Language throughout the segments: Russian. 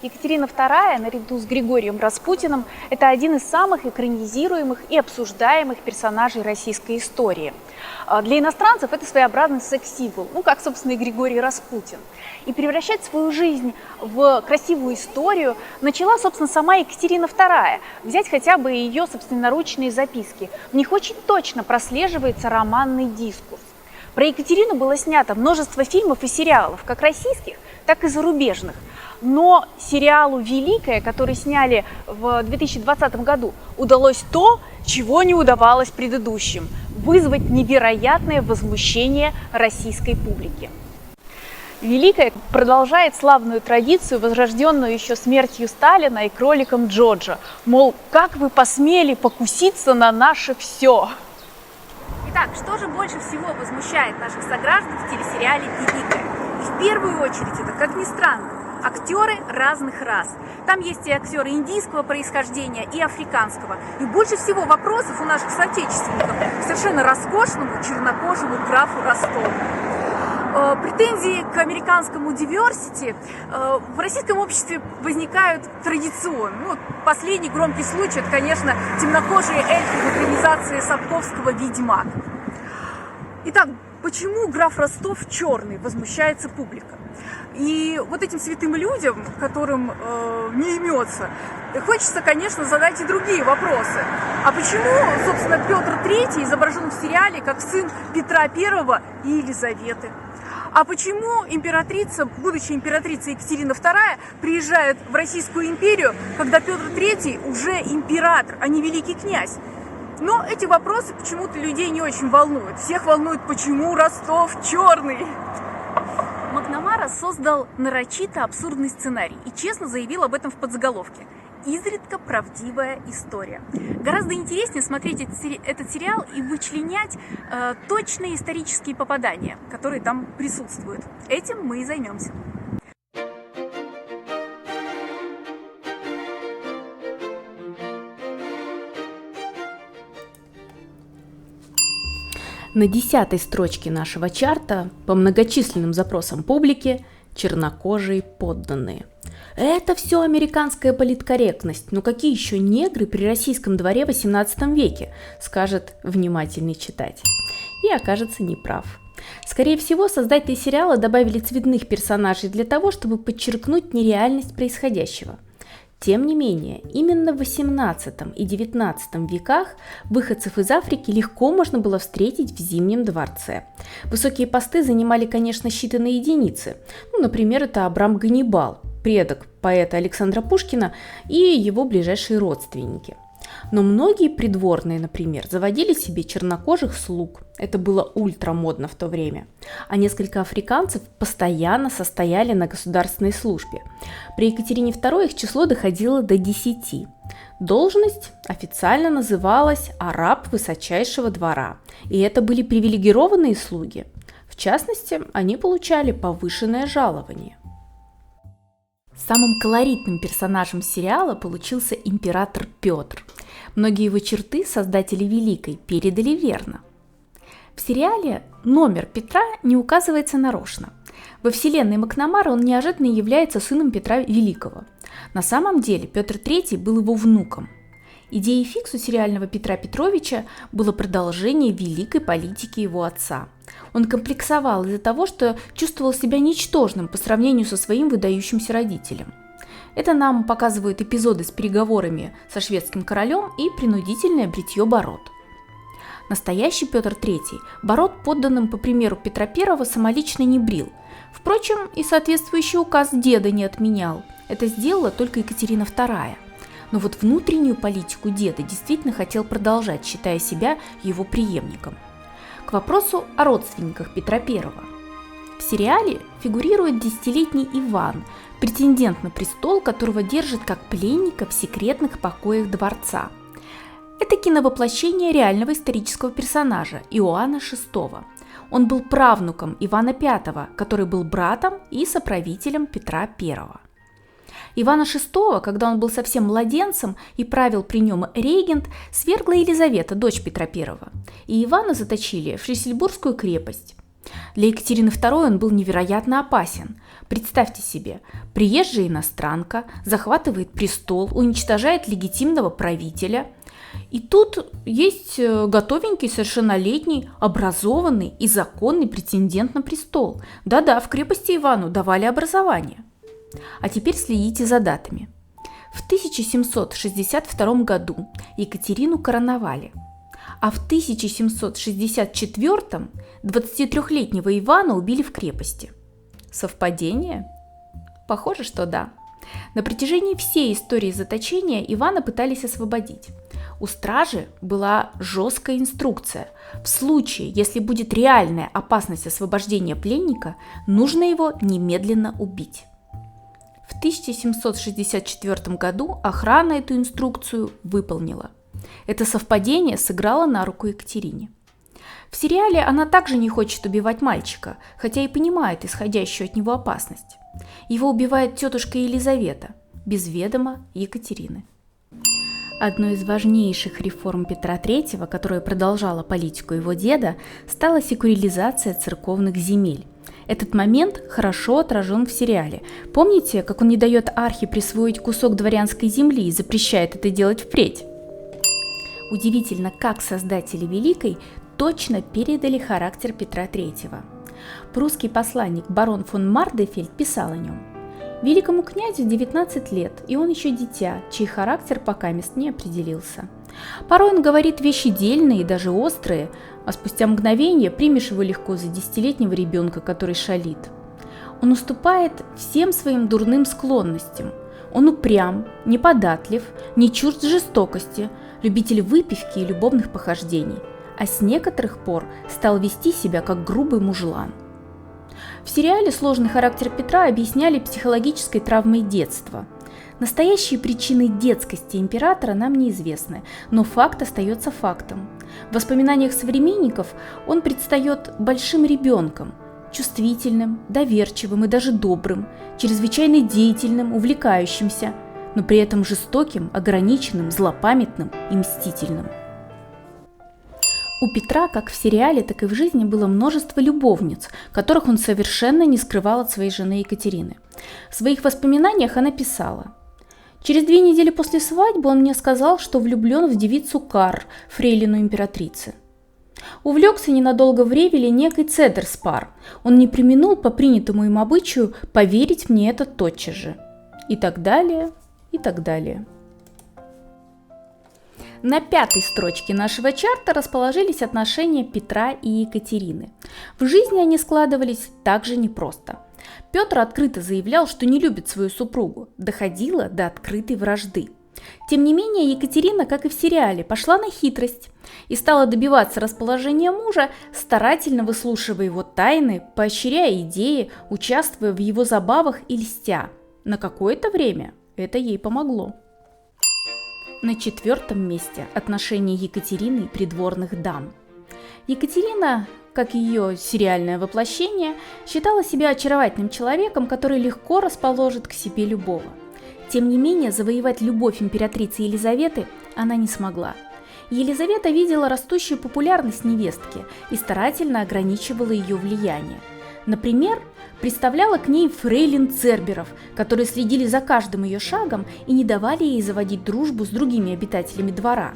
Екатерина II, наряду с Григорием Распутиным, это один из самых экранизируемых и обсуждаемых персонажей российской истории. Для иностранцев это своеобразный секс-символ, как, собственно, и Григорий Распутин. И превращать свою жизнь в красивую историю начала, собственно, сама Екатерина II. Взять хотя бы ее собственноручные записки. В них очень точно прослеживается романный дискурс. Про Екатерину было снято множество фильмов и сериалов, как российских, так и зарубежных. Но сериалу «Великая», который сняли в 2020 году, удалось то, чего не удавалось предыдущим – вызвать невероятное возмущение российской публики. «Великая» продолжает славную традицию, возрожденную еще смертью Сталина и кроликом Джорджа. Мол, как вы посмели покуситься на наше все? Итак, что же больше всего возмущает наших сограждан в телесериале «Великая»? В первую очередь это, как ни странно, актеры разных рас. Там есть и актеры индийского происхождения, и африканского. И больше всего вопросов у наших соотечественников к совершенно роскошному чернокожему графу Ростову. Претензии к американскому diversity в российском обществе возникают традиционно. Последний громкий случай – это, конечно, темнокожие эльфы в экранизации Сапковского «Ведьмак». Итак, почему граф Ростов черный, возмущается публика? И вот этим святым людям, которым не имется, хочется, конечно, задать и другие вопросы. А почему, собственно, Петр III изображен в сериале как сын Петра I и Елизаветы? А почему императрица, будущая императрица Екатерина II, приезжает в Российскую империю, когда Петр III уже император, а не великий князь? Но эти вопросы почему-то людей не очень волнуют. Всех волнует, почему Ростов черный. Макнамара создал нарочито абсурдный сценарий и честно заявил об этом в подзаголовке. Изредка правдивая история. Гораздо интереснее смотреть этот сериал и вычленять точные исторические попадания, которые там присутствуют. Этим мы и займемся. На 10-й строчке нашего чарта по многочисленным запросам публики чернокожие подданные. Это все американская политкорректность, но какие еще негры при российском дворе в XVIII веке, скажет внимательный читатель. И окажется неправ. Скорее всего, создатели сериала добавили цветных персонажей для того, чтобы подчеркнуть нереальность происходящего. Тем не менее, именно в XVIII и XIX веках выходцев из Африки легко можно было встретить в Зимнем дворце. Высокие посты занимали, конечно, считанные единицы. Например, это Абрам Ганнибал, предок поэта Александра Пушкина, и его ближайшие родственники. Но многие придворные, например, заводили себе чернокожих слуг. Это было ультрамодно в то время. А несколько африканцев постоянно состояли на государственной службе. При Екатерине II их число доходило до 10. Должность официально называлась «араб высочайшего двора». И это были привилегированные слуги. В частности, они получали повышенное жалование. Самым колоритным персонажем сериала получился император Петр. Многие его черты создатели «Великой» передали верно. В сериале номер Петра не указывается нарочно. Во вселенной Макнамары он неожиданно является сыном Петра Великого. На самом деле Петр III был его внуком. Идеей фикс у сериального Петра Петровича было продолжение великой политики его отца. Он комплексовал из-за того, что чувствовал себя ничтожным по сравнению со своим выдающимся родителем. Это нам показывают эпизоды с переговорами со шведским королем и принудительное бритье бород. Настоящий Петр III бород подданным по примеру Петра I самолично не брил. Впрочем, и соответствующий указ деда не отменял. Это сделала только Екатерина II. Но вот внутреннюю политику деда действительно хотел продолжать, считая себя его преемником. К вопросу о родственниках Петра I. В сериале фигурирует 10-летний Иван, претендент на престол, которого держат как пленника в секретных покоях дворца. Это киновоплощение реального исторического персонажа Иоанна VI. Он был правнуком Ивана V, который был братом и соправителем Петра I. Ивана VI, когда он был совсем младенцем и правил при нем регент, свергла Елизавета, дочь Петра I, и Ивана заточили в Шлиссельбургскую крепость. Для Екатерины II он был невероятно опасен. Представьте себе, приезжая иностранка захватывает престол, уничтожает легитимного правителя. И тут есть готовенький, совершеннолетний, образованный и законный претендент на престол. Да-да, в крепости Ивану давали образование. А теперь следите за датами. В 1762 году Екатерину короновали, а в 1764 23-летнего Ивана убили в крепости. Совпадение? Похоже, что да. На протяжении всей истории заточения Ивана пытались освободить. У стражи была жесткая инструкция. В случае, если будет реальная опасность освобождения пленника, нужно его немедленно убить. В 1764 году охрана эту инструкцию выполнила. Это совпадение сыграло на руку Екатерине. В сериале она также не хочет убивать мальчика, хотя и понимает исходящую от него опасность. Его убивает тетушка Елизавета, без ведома Екатерины. Одной из важнейших реформ Петра III, которая продолжала политику его деда, стала секуляризация церковных земель. Этот момент хорошо отражен в сериале. Помните, как он не дает Архи присвоить кусок дворянской земли и запрещает это делать впредь? Удивительно, как создатели Великой точно передали характер Петра III. Прусский посланник барон фон Мардефельд писал о нем: «Великому князю 19 лет, и он еще дитя, чей характер покамест не определился. Порой он говорит вещи дельные и даже острые, а спустя мгновение примешь его легко за 10-летнего ребенка, который шалит. Он уступает всем своим дурным склонностям. Он упрям, неподатлив, не чужд жестокости, любитель выпивки и любовных похождений, а с некоторых пор стал вести себя как грубый мужлан». В сериале сложный характер Петра объясняли психологической травмой детства. Настоящие причины детскости императора нам неизвестны, но факт остается фактом. В воспоминаниях современников он предстает большим ребенком, чувствительным, доверчивым и даже добрым, чрезвычайно деятельным, увлекающимся, но при этом жестоким, ограниченным, злопамятным и мстительным. У Петра, как в сериале, так и в жизни, было множество любовниц, которых он совершенно не скрывал от своей жены Екатерины. В своих воспоминаниях она писала: «Через 2 недели после свадьбы он мне сказал, что влюблен в девицу Кар, фрейлину императрицы. Увлекся ненадолго в Ревеле некой Цедерспар. Он не преминул по принятому им обычаю поверить мне это тотчас же». И так далее, и так далее. На 5-й строчке нашего чарта расположились отношения Петра и Екатерины. В жизни они складывались также непросто. Петр открыто заявлял, что не любит свою супругу, доходило до открытой вражды. Тем не менее, Екатерина, как и в сериале, пошла на хитрость и стала добиваться расположения мужа, старательно выслушивая его тайны, поощряя идеи, участвуя в его забавах и льстя. На какое-то время это ей помогло. На 4-м месте отношения Екатерины и придворных дам. Екатерина, как ее сериальное воплощение, считала себя очаровательным человеком, который легко расположит к себе любого. Тем не менее, завоевать любовь императрицы Елизаветы она не смогла. Елизавета видела растущую популярность невестки и старательно ограничивала ее влияние. Например, представляла к ней фрейлин Церберов, которые следили за каждым ее шагом и не давали ей заводить дружбу с другими обитателями двора.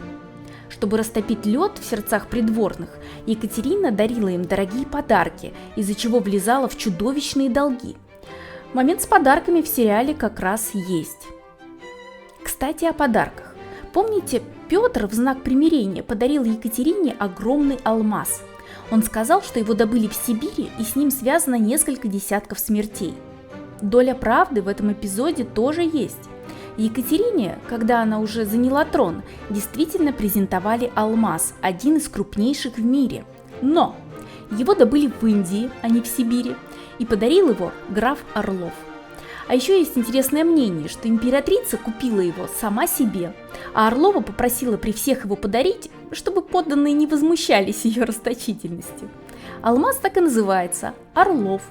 Чтобы растопить лед в сердцах придворных, Екатерина дарила им дорогие подарки, из-за чего влезала в чудовищные долги. Момент с подарками в сериале как раз есть. Кстати, о подарках. Помните, Петр в знак примирения подарил Екатерине огромный алмаз. Он сказал, что его добыли в Сибири, и с ним связано несколько десятков смертей. Доля правды в этом эпизоде тоже есть. Екатерине, когда она уже заняла трон, действительно презентовали алмаз, один из крупнейших в мире. Но его добыли в Индии, а не в Сибири, и подарил его граф Орлов. А еще есть интересное мнение, что императрица купила его сама себе, а Орлова попросила при всех его подарить, чтобы подданные не возмущались ее расточительностью. Алмаз так и называется – Орлов.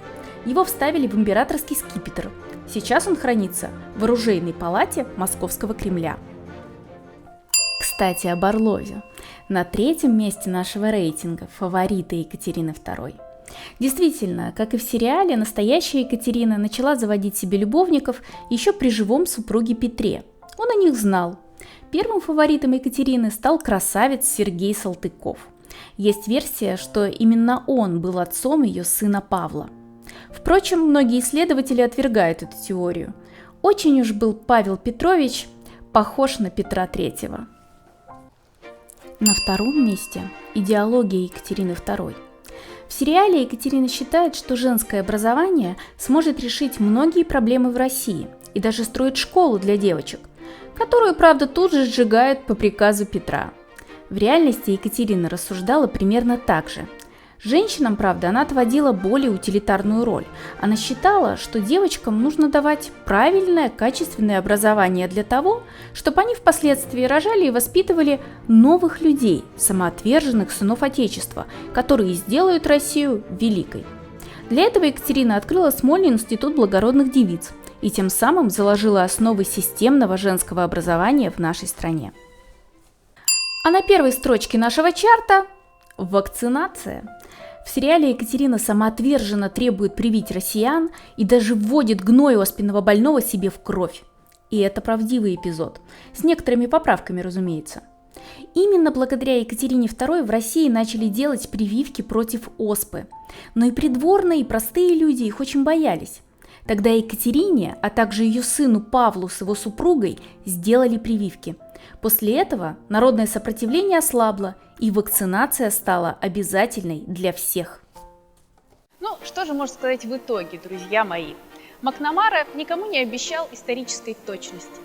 Его вставили в императорский скипетр. Сейчас он хранится в оружейной палате Московского Кремля. Кстати, об Орлове. На 3-м месте нашего рейтинга фаворита Екатерины II. Действительно, как и в сериале, настоящая Екатерина начала заводить себе любовников еще при живом супруге Петре. Он о них знал. Первым фаворитом Екатерины стал красавец Сергей Салтыков. Есть версия, что именно он был отцом ее сына Павла. Впрочем, многие исследователи отвергают эту теорию. Очень уж был Павел Петрович похож на Петра III. На втором месте – идеология Екатерины II. В сериале Екатерина считает, что женское образование сможет решить многие проблемы в России и даже строит школу для девочек, которую, правда, тут же сжигают по приказу Петра. В реальности Екатерина рассуждала примерно так же. Женщинам, правда, она отводила более утилитарную роль. Она считала, что девочкам нужно давать правильное, качественное образование для того, чтобы они впоследствии рожали и воспитывали новых людей, самоотверженных сынов Отечества, которые сделают Россию великой. Для этого Екатерина открыла Смольный институт благородных девиц и тем самым заложила основы системного женского образования в нашей стране. А на первой строчке нашего чарта – вакцинация. В сериале Екатерина самоотверженно требует привить россиян и даже вводит гной оспенного больного себе в кровь. И это правдивый эпизод, с некоторыми поправками, разумеется. Именно благодаря Екатерине II в России начали делать прививки против оспы. Но и придворные, и простые люди их очень боялись. Тогда Екатерине, а также ее сыну Павлу с его супругой сделали прививки. После этого народное сопротивление ослабло, и вакцинация стала обязательной для всех. Ну, что же можно сказать в итоге, друзья мои? Макнамара никому не обещал исторической точности.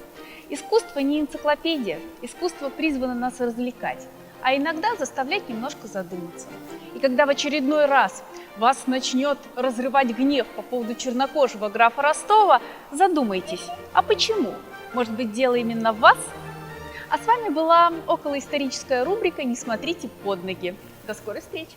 Искусство не энциклопедия, искусство призвано нас развлекать, а иногда заставлять немножко задуматься. И когда в очередной раз вас начнет разрывать гнев по поводу чернокожего графа Ростова, задумайтесь, а почему? Может быть, дело именно в вас? А с вами была околоисторическая рубрика «Не смотрите под ноги». До скорой встречи!